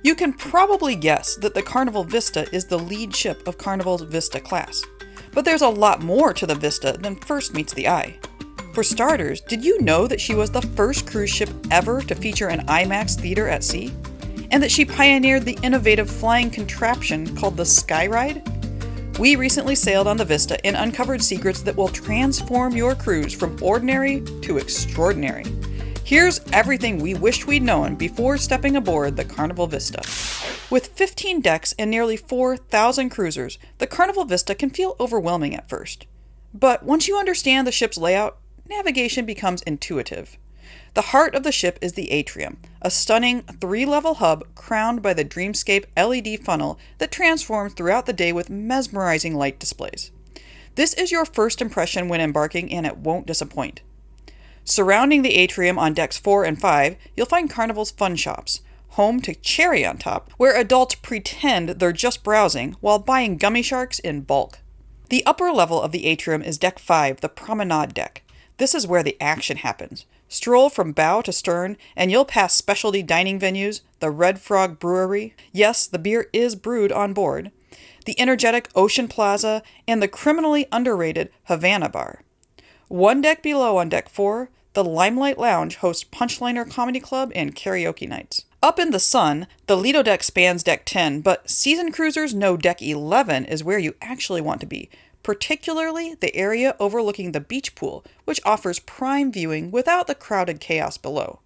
You can probably guess that the Carnival Vista is the lead ship of Carnival's Vista class. But there's a lot more to the Vista than first meets the eye. For starters, did you know that she was the first cruise ship ever to feature an IMax Theater at sea? And that she pioneered the innovative flying contraption called the SkyRide? We recently sailed on the Vista and uncovered secrets that will transform your cruise from ordinary to extraordinary. Here's everything we wished we'd known before stepping aboard the Carnival Vista. With 15 decks and nearly 4,000 cruisers, the Carnival Vista can feel overwhelming at first. But once you understand the ship's layout, navigation becomes intuitive. The heart of the ship is the atrium, a stunning 3-level hub crowned by the Dreamscape LED funnel that transforms throughout the day with mesmerizing light displays. This is your first impression when embarking, and it won't disappoint. Surrounding the atrium on decks 4 and 5, you'll find Carnival's fun shops, home to Cherry on Top, where adults pretend they're just browsing while buying gummy sharks in bulk. The upper level of the atrium is deck 5, the promenade deck. This is where the action happens. Stroll from bow to stern, and you'll pass specialty dining venues, the Red Frog Brewery. Yes, the beer is brewed on board. The energetic Ocean Plaza, and the criminally underrated Havana bar. One deck below on deck 4, the Limelight Lounge hosts Punchliner Comedy Club and karaoke nights. Up in the sun, the Lido deck spans deck 10, but seasoned cruisers know deck 11 is where you actually want to be, particularly the area overlooking the beach pool, which offers prime viewing without the crowded chaos below.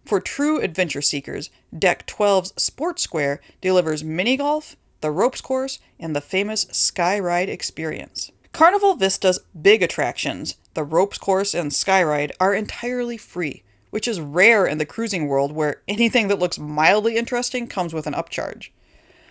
For true adventure seekers, deck 12's Sports Square delivers mini golf, the ropes course, and the famous SkyRide experience. Carnival Vista's big attractions, the ropes course and SkyRide, are entirely free, which is rare in the cruising world where anything that looks mildly interesting comes with an upcharge.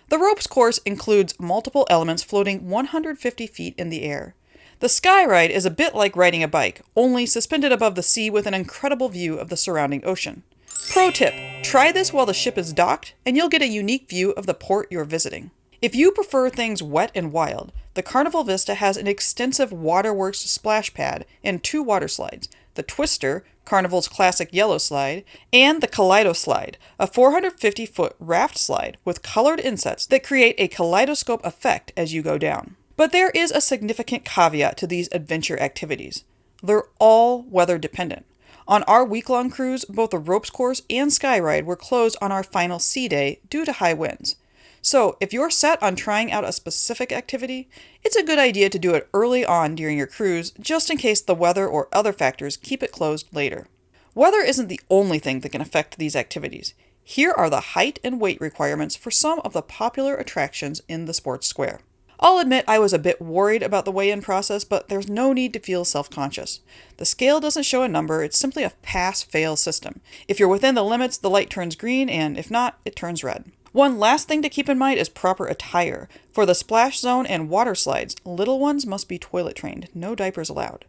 The ropes course includes multiple elements floating 150 feet in the air. The SkyRide is a bit like riding a bike, only suspended above the sea with an incredible view of the surrounding ocean. Pro tip, try this while the ship is docked, and you'll get a unique view of the port you're visiting. If you prefer things wet and wild, the Carnival Vista has an extensive waterworks splash pad and 2 water slides, the Twister, Carnival's classic yellow slide, and the Kaleido slide, a 450-foot raft slide with colored insets that create a kaleidoscope effect as you go down. But there is a significant caveat to these adventure activities. They're all weather dependent. On our week-long cruise, both the ropes course and SkyRide were closed on our final sea day due to high winds. So, if you're set on trying out a specific activity, it's a good idea to do it early on during your cruise, just in case the weather or other factors keep it closed later. Weather isn't the only thing that can affect these activities. Here are the height and weight requirements for some of the popular attractions in the Sports Square. I'll admit I was a bit worried about the weigh-in process, but there's no need to feel self-conscious. The scale doesn't show a number, it's simply a pass-fail system. If you're within the limits, the light turns green, and if not, it turns red. One last thing to keep in mind is proper attire. For the splash zone and water slides, little ones must be toilet trained, no diapers allowed.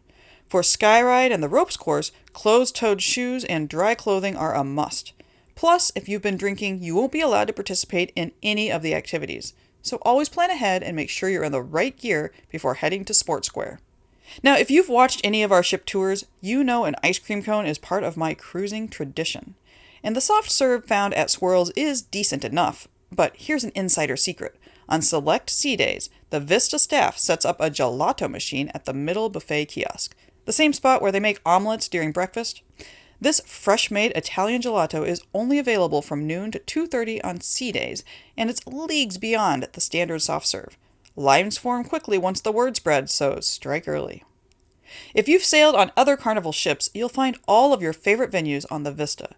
For SkyRide and the ropes course, closed-toed shoes and dry clothing are a must. Plus, if you've been drinking, you won't be allowed to participate in any of the activities. So always plan ahead and make sure you're in the right gear before heading to Sports Square. Now, if you've watched any of our ship tours, you know an ice cream cone is part of my cruising tradition. And the soft serve found at Swirls is decent enough, but here's an insider secret. On select sea days, the Vista staff sets up a gelato machine at the middle buffet kiosk, the same spot where they make omelets during breakfast. This fresh-made Italian gelato is only available from noon to 2:30 on sea days, and it's leagues beyond the standard soft serve. Lines form quickly once the word spreads, so strike early. If you've sailed on other Carnival ships, you'll find all of your favorite venues on the Vista.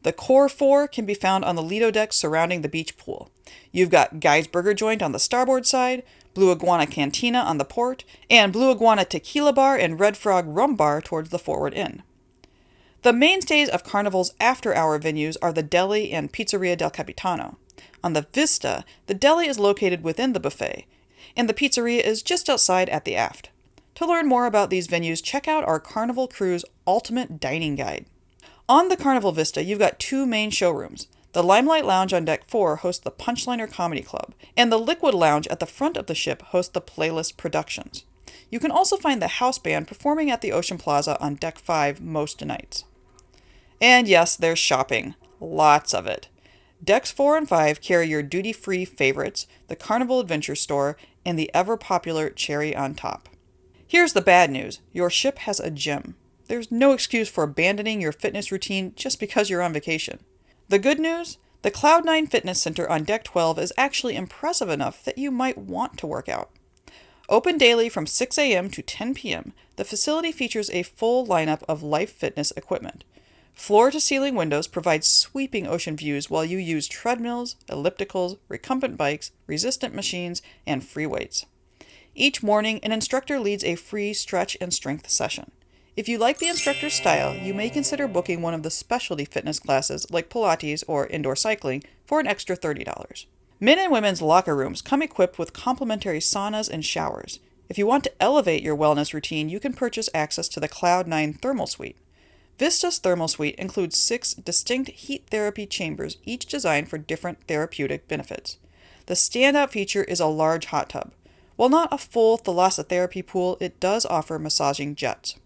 The core 4 can be found on the Lido decks surrounding the beach pool. You've got Guy's Burger Joint on the starboard side, BlueIguana Cantina on the port, and BlueIguana Tequila Bar and Red Frog Rum Bar towards the forward end. The mainstays of Carnival's after-hour venues are the deli and Pizzeria del Capitano. On the Vista, the deli is located within the buffet, and the pizzeria is just outside at the aft. To learn more about these venues, check out our Carnival Cruise Ultimate Dining Guide. On the Carnival Vista, you've got 2 main showrooms. The Limelight Lounge on Deck 4 hosts the Punchliner Comedy Club, and the Liquid Lounge at the front of the ship hosts the Playlist Productions. You can also find the house band performing at the Ocean Plaza on Deck 5 most nights. And yes, there's shopping. Lots of it. Decks 4 and 5 carry your duty-free favorites, the Carnival Adventure Store, and the ever-popular Cherry on Top. Here's the bad news. Your ship has a gym. There's no excuse for abandoning your fitness routine just because you're on vacation. The good news? The Cloud9 Fitness Center on Deck 12 is actually impressive enough that you might want to work out. Open daily from 6 a.m. to 10 p.m., the facility features a full lineup of life fitness equipment. Floor-to-ceiling windows provide sweeping ocean views while you use treadmills, ellipticals, recumbent bikes, resistant machines, and free weights. Each morning, an instructor leads a free stretch and strength session. If you like the instructor's style, you may consider booking one of the specialty fitness classes like Pilates or indoor cycling for an extra $30. Men and women's locker rooms come equipped with complimentary saunas and showers. If you want to elevate your wellness routine, you can purchase access to the Cloud9 Thermal Suite. Vista's Thermal Suite includes 6 distinct heat therapy chambers, each designed for different therapeutic benefits. The standout feature is a large hot tub. While not a full thalassotherapy pool, it does offer massaging jets.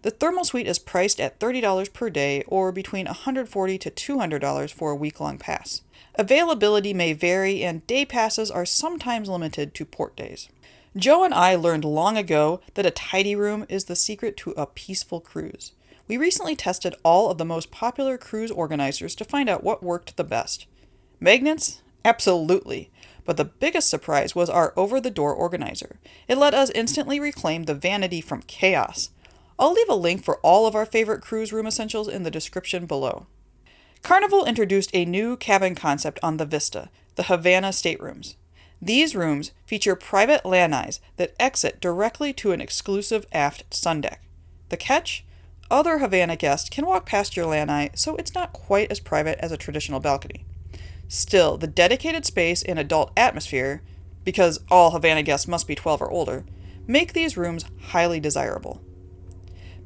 The Thermal Suite is priced at $30 per day or between $140 to $200 for a week-long pass. Availability may vary and day passes are sometimes limited to port days. Joe and I learned long ago that a tidy room is the secret to a peaceful cruise. We recently tested all of the most popular cruise organizers to find out what worked the best. Magnets? Absolutely. But the biggest surprise was our over-the-door organizer. It let us instantly reclaim the vanity from chaos. I'll leave a link for all of our favorite cruise room essentials in the description below. Carnival introduced a new cabin concept on the Vista, the Havana Staterooms. These rooms feature private lanais that exit directly to an exclusive aft sundeck. The catch? Other Havana guests can walk past your lanai, so it's not quite as private as a traditional balcony. Still, the dedicated space and adult atmosphere, because all Havana guests must be 12 or older, make these rooms highly desirable.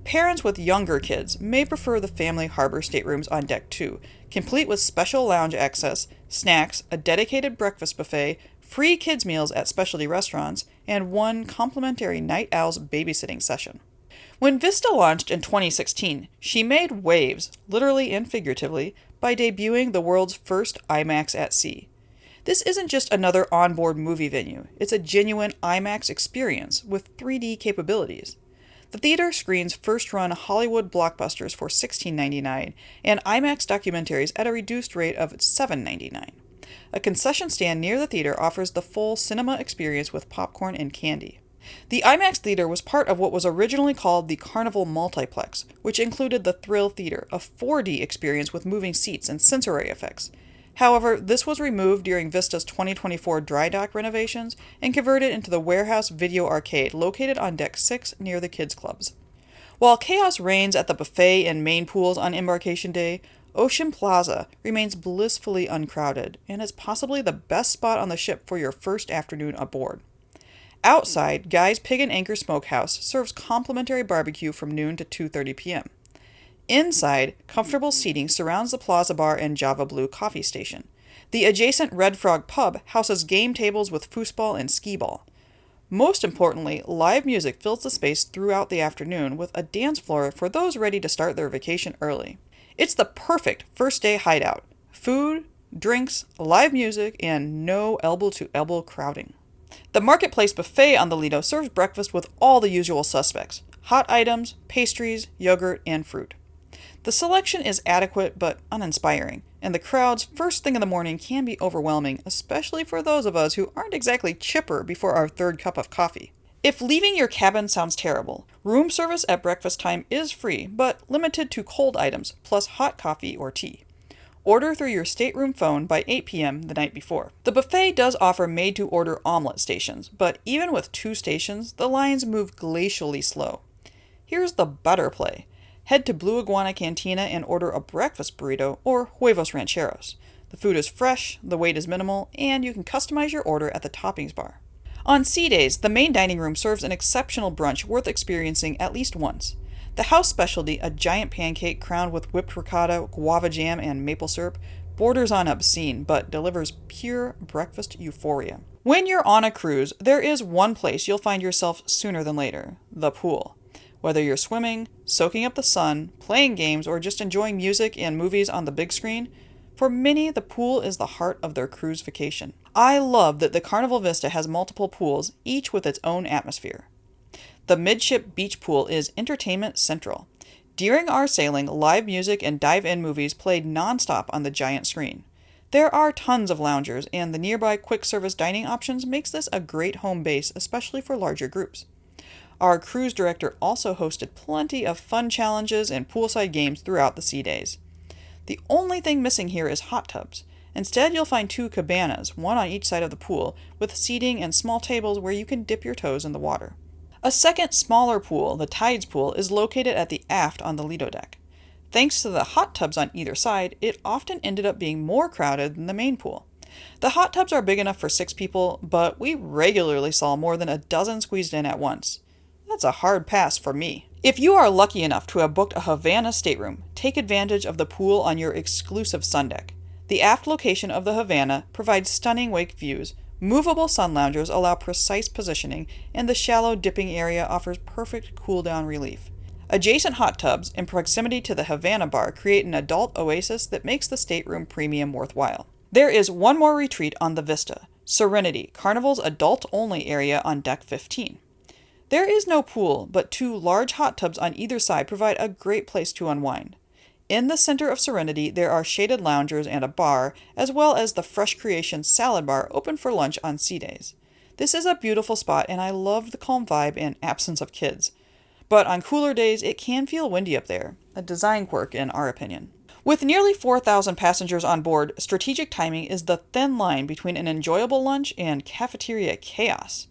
Parents with younger kids may prefer the family harbor staterooms on Deck 2, complete with special lounge access, snacks, a dedicated breakfast buffet, free kids' meals at specialty restaurants, and one complimentary Night Owls babysitting session. When Vista launched in 2016, she made waves, literally and figuratively, by debuting the world's first IMax at sea. This isn't just another onboard movie venue, it's a genuine IMax experience with 3D capabilities. The theater screens first-run Hollywood blockbusters for $16.99 and IMaX documentaries at a reduced rate of $7.99. A concession stand near the theater offers the full cinema experience with popcorn and candy. The IMaX Theater was part of what was originally called the Carnival Multiplex, which included the Thrill Theater, a 4D experience with moving seats and sensory effects. However, this was removed during Vista's 2024 dry dock renovations and converted into the Warehouse Video Arcade located on Deck 6 near the kids' clubs. While chaos reigns at the buffet and main pools on Embarkation Day, Ocean Plaza remains blissfully uncrowded and is possibly the best spot on the ship for your first afternoon aboard. Outside, Guy's Pig and Anchor Smokehouse serves complimentary barbecue from noon to 2:30 p.m. Inside, comfortable seating surrounds the Plaza Bar and Java Blue coffee station. The adjacent Red Frog pub houses game tables with foosball and skee-ball. Most importantly, live music fills the space throughout the afternoon with a dance floor for those ready to start their vacation early. It's the perfect first-day hideout. Food, drinks, live music, and no elbow-to-elbow crowding. The Marketplace Buffet on the Lido serves breakfast with all the usual suspects: hot items, pastries, yogurt, and fruit. The selection is adequate but uninspiring, and the crowds first thing in the morning can be overwhelming, especially for those of us who aren't exactly chipper before our third cup of coffee. If leaving your cabin sounds terrible, room service at breakfast time is free, but limited to cold items, plus hot coffee or tea. Order through your stateroom phone by 8 p.m. the night before. The buffet does offer made-to-order omelet stations, but even with 2 stations, the lines move glacially slow. Here's the better play. Head to BlueIguana Cantina and order a breakfast burrito or huevos rancheros. The food is fresh, the wait is minimal, and you can customize your order at the toppings bar. On sea days, the main dining room serves an exceptional brunch worth experiencing at least once. The house specialty, a giant pancake crowned with whipped ricotta, guava jam, and maple syrup, borders on obscene, but delivers pure breakfast euphoria. When you're on a cruise, there is one place you'll find yourself sooner than later: the pool. Whether you're swimming, soaking up the sun, playing games, or just enjoying music and movies on the big screen, For many, the pool is the heart of their cruise vacation. I love that the Carnival Vista has multiple pools, each with its own atmosphere. The midship beach pool is entertainment central. During our sailing, live music and dive-in movies played non-stop on the giant screen. There are tons of loungers, and the nearby quick-service dining options makes this a great home base, especially for larger groups. Our cruise director also hosted plenty of fun challenges and poolside games throughout the sea days. The only thing missing here is hot tubs. Instead, you'll find 2 cabanas, one on each side of the pool, with seating and small tables where you can dip your toes in the water. A second, smaller pool, the Tides Pool, is located at the aft on the Lido deck. Thanks to the hot tubs on either side, it often ended up being more crowded than the main pool. The hot tubs are big enough for 6 people, but we regularly saw more than a dozen squeezed in at once. That's a hard pass for me. If you are lucky enough to have booked a Havana stateroom, take advantage of the pool on your exclusive sun deck. The aft location of the Havana provides stunning wake views, movable sun loungers allow precise positioning, and the shallow dipping area offers perfect cool-down relief. Adjacent hot tubs in proximity to the Havana bar create an adult oasis that makes the stateroom premium worthwhile. There is one more retreat on the Vista, Serenity, Carnival's adult-only area on Deck 15. There is no pool, but 2 large hot tubs on either side provide a great place to unwind. In the center of Serenity, there are shaded loungers and a bar, as well as the Fresh Creations salad bar open for lunch on sea days. This is a beautiful spot, and I love the calm vibe and absence of kids. But on cooler days, it can feel windy up there, a design quirk in our opinion. With nearly 4,000 passengers on board, strategic timing is the thin line between an enjoyable lunch and cafeteria chaos.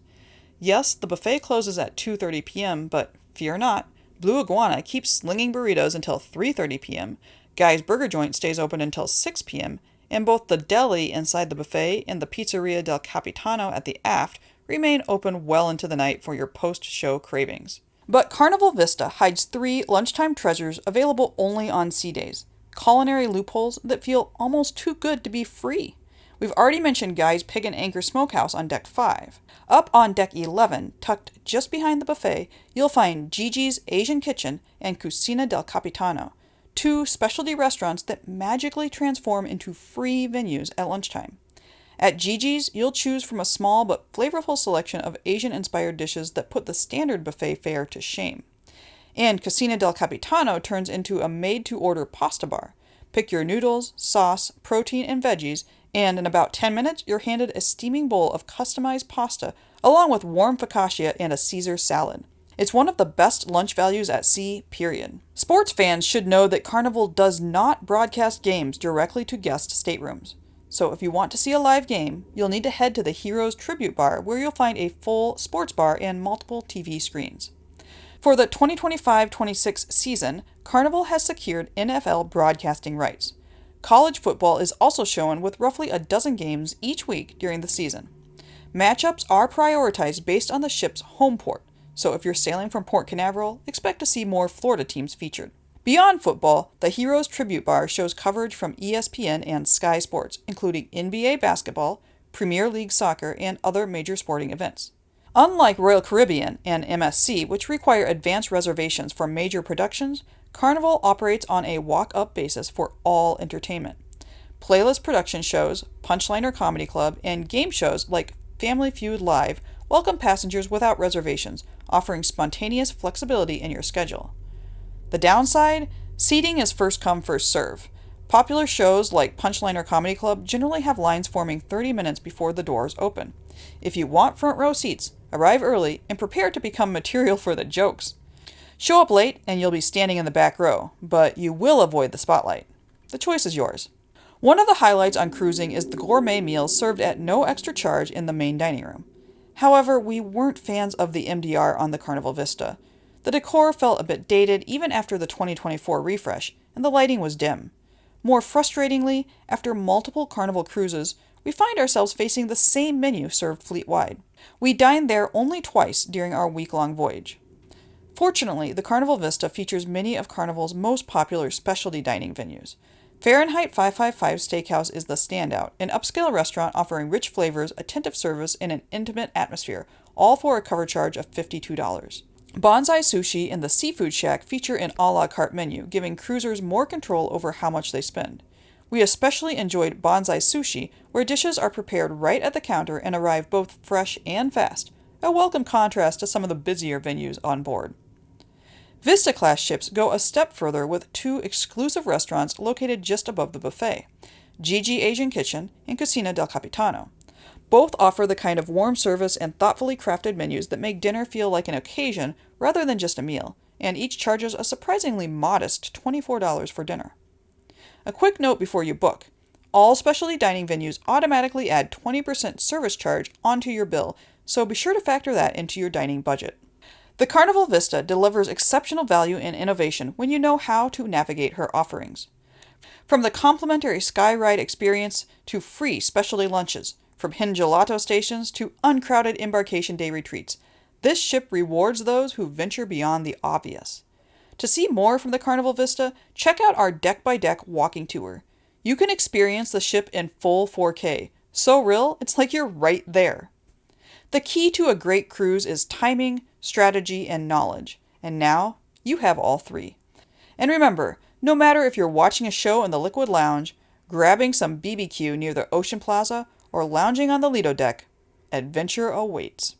Yes, the buffet closes at 2:30 p.m., but fear not, BlueIguana keeps slinging burritos until 3:30 p.m., Guy's Burger Joint stays open until 6 p.m., and both the deli inside the buffet and the Pizzeria del Capitano at the aft remain open well into the night for your post-show cravings. But Carnival Vista hides 3 lunchtime treasures available only on sea days, culinary loopholes that feel almost too good to be free. We've already mentioned Guy's Pig and Anchor Smokehouse on Deck 5. Up on Deck 11, tucked just behind the buffet, you'll find JiJi's Asian Kitchen and Cucina del Capitano, 2 specialty restaurants that magically transform into free venues at lunchtime. At JiJi's, you'll choose from a small but flavorful selection of Asian-inspired dishes that put the standard buffet fare to shame. And Cucina del Capitano turns into a made-to-order pasta bar. Pick your noodles, sauce, protein, and veggies, and in about 10 minutes, you're handed a steaming bowl of customized pasta, along with warm focaccia and a Caesar salad. It's one of the best lunch values at sea, period. Sports fans should know that Carnival does not broadcast games directly to guest staterooms. So if you want to see a live game, you'll need to head to the Heroes Tribute Bar, where you'll find a full sports bar and multiple TV screens. For the 2025-26 season, Carnival has secured NFL broadcasting rights. College football is also shown with roughly a dozen games each week during the season. Matchups are prioritized based on the ship's home port, so if you're sailing from Port Canaveral, expect to see more Florida teams featured. Beyond football, the Heroes Tribute Bar shows coverage from ESPN and Sky Sports, including NBA basketball, Premier League soccer, and other major sporting events. Unlike Royal Caribbean and MSC, which require advance reservations for major productions, Carnival operates on a walk-up basis for all entertainment. Playlist production shows, Punchliner Comedy Club, and game shows like Family Feud Live welcome passengers without reservations, offering spontaneous flexibility in your schedule. The downside? Seating is first come, first serve. Popular shows like Punchliner Comedy Club generally have lines forming 30 minutes before the doors open. If you want front row seats, arrive early and prepare to become material for the jokes. Show up late and you'll be standing in the back row, but you will avoid the spotlight. The choice is yours. One of the highlights on cruising is the gourmet meals served at no extra charge in the main dining room. However, we weren't fans of the MDR on the Carnival Vista. The decor felt a bit dated even after the 2024 refresh, and the lighting was dim. More frustratingly, after multiple Carnival cruises, we find ourselves facing the same menu served fleet-wide. We dined there only twice during our week-long voyage. Fortunately, the Carnival Vista features many of Carnival's most popular specialty dining venues. Fahrenheit 555 Steakhouse is the standout, an upscale restaurant offering rich flavors, attentive service, and an intimate atmosphere, all for a cover charge of $52. Bonsai Sushi and the Seafood Shack feature an a la carte menu, giving cruisers more control over how much they spend. We especially enjoyed bonsai sushi, where dishes are prepared right at the counter and arrive both fresh and fast, a welcome contrast to some of the busier venues on board. Vista-class ships go a step further with two exclusive restaurants located just above the buffet, JiJi Asian Kitchen and Cucina del Capitano. Both offer the kind of warm service and thoughtfully crafted menus that make dinner feel like an occasion rather than just a meal, and each charges a surprisingly modest $24 for dinner. A quick note before you book. All specialty dining venues automatically add 20% service charge onto your bill, so be sure to factor that into your dining budget. The Carnival Vista delivers exceptional value and innovation when you know how to navigate her offerings. From the complimentary SkyRide experience to free specialty lunches, from hidden gelato stations to uncrowded Embarkation Day retreats, this ship rewards those who venture beyond the obvious. To see more from the Carnival Vista, check out our deck-by-deck walking tour. You can experience the ship in full 4K, so real it's like you're right there. The key to a great cruise is timing, strategy, and knowledge, and now you have all three. And remember, no matter if you're watching a show in the Liquid Lounge, grabbing some BBQ near the Ocean Plaza, or lounging on the Lido deck, adventure awaits.